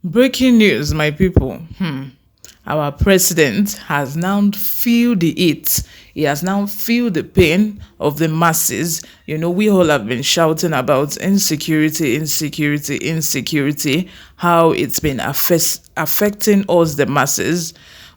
Breaking news, my people. Our president has now feel the heat. He has now feel the pain of the masses. We all have been shouting about insecurity, insecurity, insecurity, how it's been affecting us, the masses.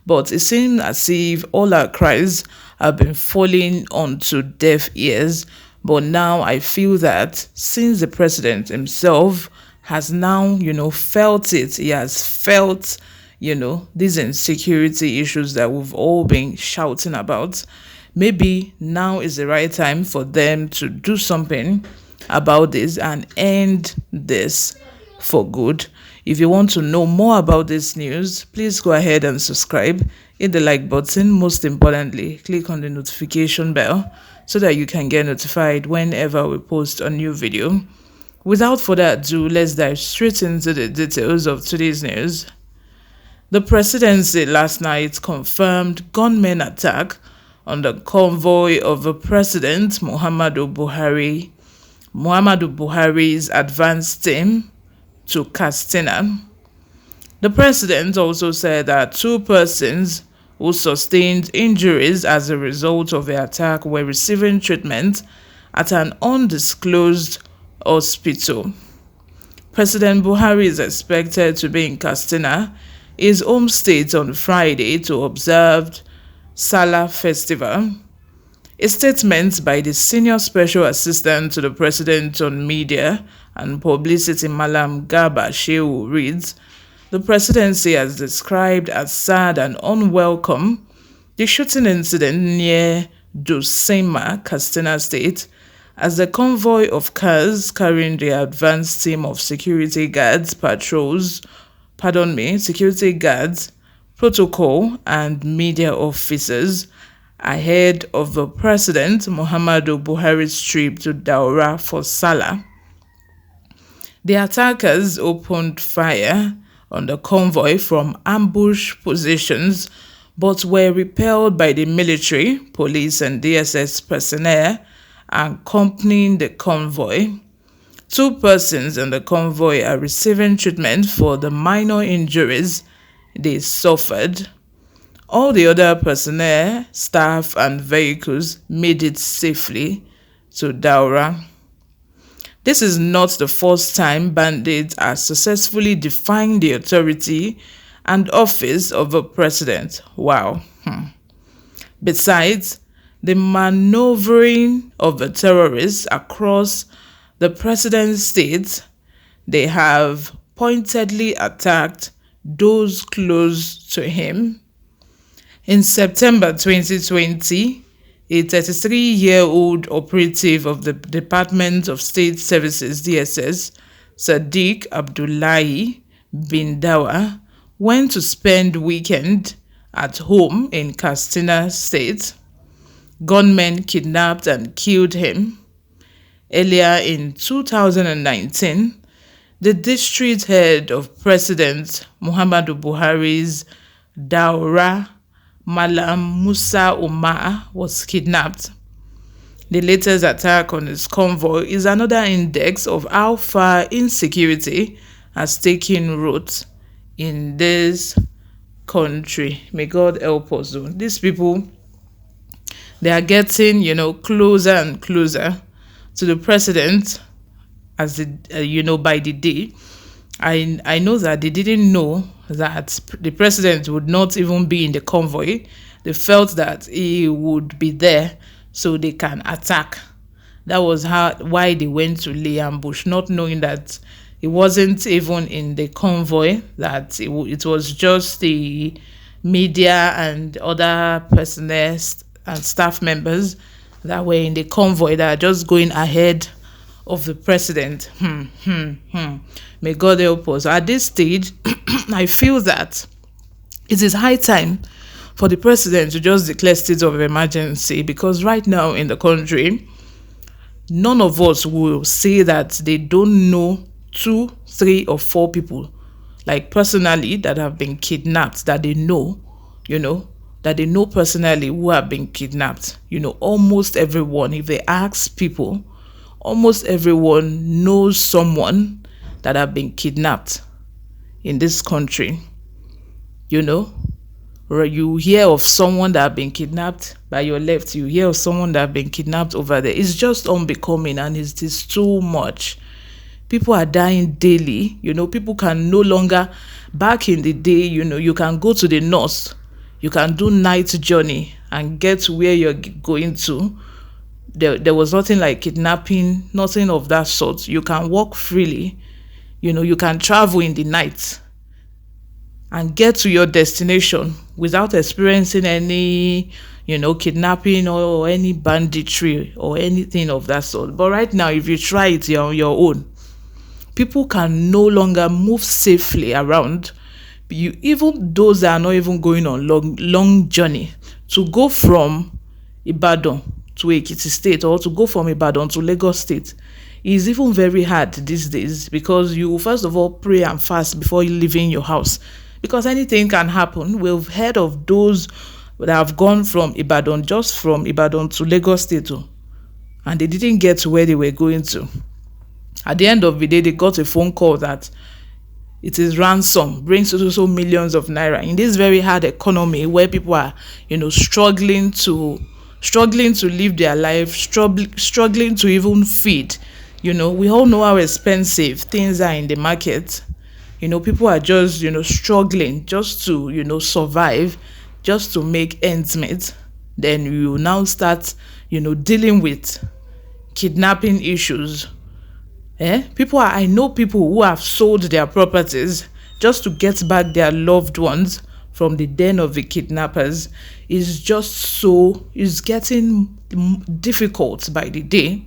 But it seems as if all our cries have been falling onto deaf ears. But now I feel that since the president himself has now, felt it, he has felt, these insecurity issues that we've all been shouting about. Maybe now is the right time for them to do something about this and end this for good. If you want to know more about this news, please go ahead and subscribe, hit the like button. Most importantly, click on the notification bell so that you can get notified whenever we post a new video. Without further ado, let's dive straight into the details of today's news. The presidency last night confirmed gunmen attack on the convoy of the President Muhammadu Buhari's advance team to Katsina. The president also said that 2 persons who sustained injuries as a result of the attack were receiving treatment at an undisclosed hospital. President Buhari is expected to be in Katsina, his home state, on Friday to observe Salah Festival. A statement by the Senior Special Assistant to the President on Media and Publicity, Malam Garba Shehu, reads, "The presidency has described as sad and unwelcome the shooting incident near Dosema, Katsina State, as the convoy of cars carrying the advance team of security guards, protocol and media officers ahead of the President Muhammadu Buhari's trip to DAURA for Salah. The attackers opened fire on the convoy from ambush positions but were repelled by the military, police and DSS personnel accompanying the convoy. 2 persons in the convoy are receiving treatment for the minor injuries they suffered. All the other personnel, staff and vehicles made it safely to Daura. This is not the first time bandits are successfully defying the authority and office of a president. Wow. Besides, the maneuvering of the terrorists across the president's state, they have pointedly attacked those close to him. In September 2020, a 33-year-old operative of the Department of State Services (DSS), Sadiq Abdullahi bin Dawa, went to spend weekend at home in Katsina State. Gunmen kidnapped and killed him. Earlier in 2019, the district head of President Muhammadu Buhari's Daura, Malam Musa Umar, was kidnapped. The latest attack on his convoy is another index of how far insecurity has taken root in this country. May God help us. These people, they are getting, closer and closer to the president as by the day. I know that they didn't know that the president would not even be in the convoy. They felt that he would be there so they can attack. That was why they went to lay ambush, not knowing that it wasn't even in the convoy, that it was just the media and other personnel and staff members that were in the convoy that are just going ahead of the president. May God help us. At this stage, I feel that it is high time for the president to just declare state of emergency, because right now in the country, none of us will say that they don't know 2, 3 or 4 people, like personally, that have been kidnapped, that they know, that they know personally who have been kidnapped. Almost everyone, if they ask people, almost everyone knows someone that have been kidnapped. in this country. You know, or you hear of someone that have been kidnapped by your left, you hear of someone that have been kidnapped over there. It's just unbecoming, and it is too much. People are dying daily. People can no longer, back in the day, you can go to the north, you can do night journey and get to where you're going to. There was nothing like kidnapping, nothing of that sort. You can walk freely. You can travel in the night and get to your destination without experiencing any, kidnapping or any banditry or anything of that sort. But right now, if you try it, you're on your own. People can no longer move safely around. Even those that are not even going on long journey, to go from Ibadan to Ekiti State, or to go from Ibadan to Lagos State, is even very hard these days, because you first of all pray and fast before you leaving your house, because anything can happen. We've heard of those that have gone from Ibadan, just from Ibadan to Lagos State, and they didn't get to where they were going to. At the end of the day, they got a phone call that it is ransom, brings so millions of naira in this very hard economy where people are, struggling to live their life, struggling to even feed. We all know how expensive things are in the market. People are just, struggling just to, survive, just to make ends meet. Then you now start, dealing with kidnapping issues. I know people who have sold their properties just to get back their loved ones from the den of the kidnappers. It's getting difficult by the day.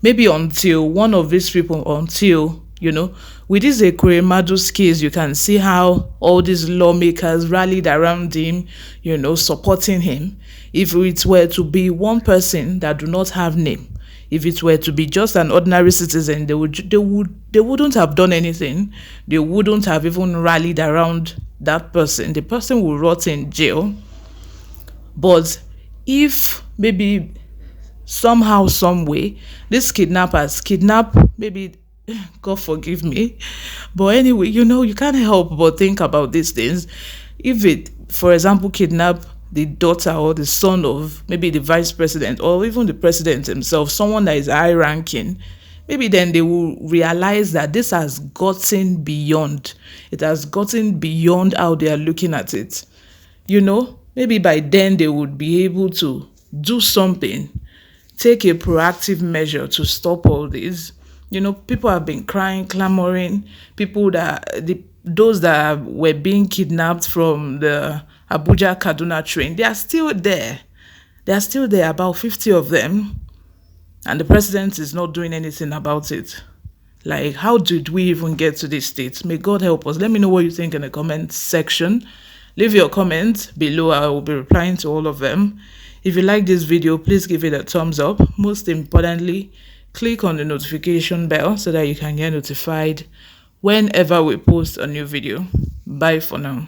Maybe until one of these people, with this Ekweremadu's case, you can see how all these lawmakers rallied around him, supporting him. If it were to be one person that do not have name, if it were to be just an ordinary citizen, they wouldn't have done anything. They wouldn't have even rallied around that person. The person will rot in jail. But if maybe somehow, some way, these kidnappers kidnap, maybe, God forgive me, but anyway, you can't help but think about these things. If it, for example, kidnap the daughter or the son of maybe the vice president or even the president himself, someone that is high ranking, maybe then they will realize that this has gotten beyond. It has gotten beyond how they are looking at it. Maybe by then they would be able to do something, take a proactive measure to stop all this. People have been crying, clamoring. Those that were being kidnapped from the Abuja Kaduna train, they are still there. About 50 of them. And the president is not doing anything about it. Like, how did we even get to this state? May God help us. Let me know what you think in the comment section. Leave your comments below. I will be replying to all of them. If you like this video, please give it a thumbs up. Most importantly, click on the notification bell so that you can get notified whenever we post a new video. Bye for now.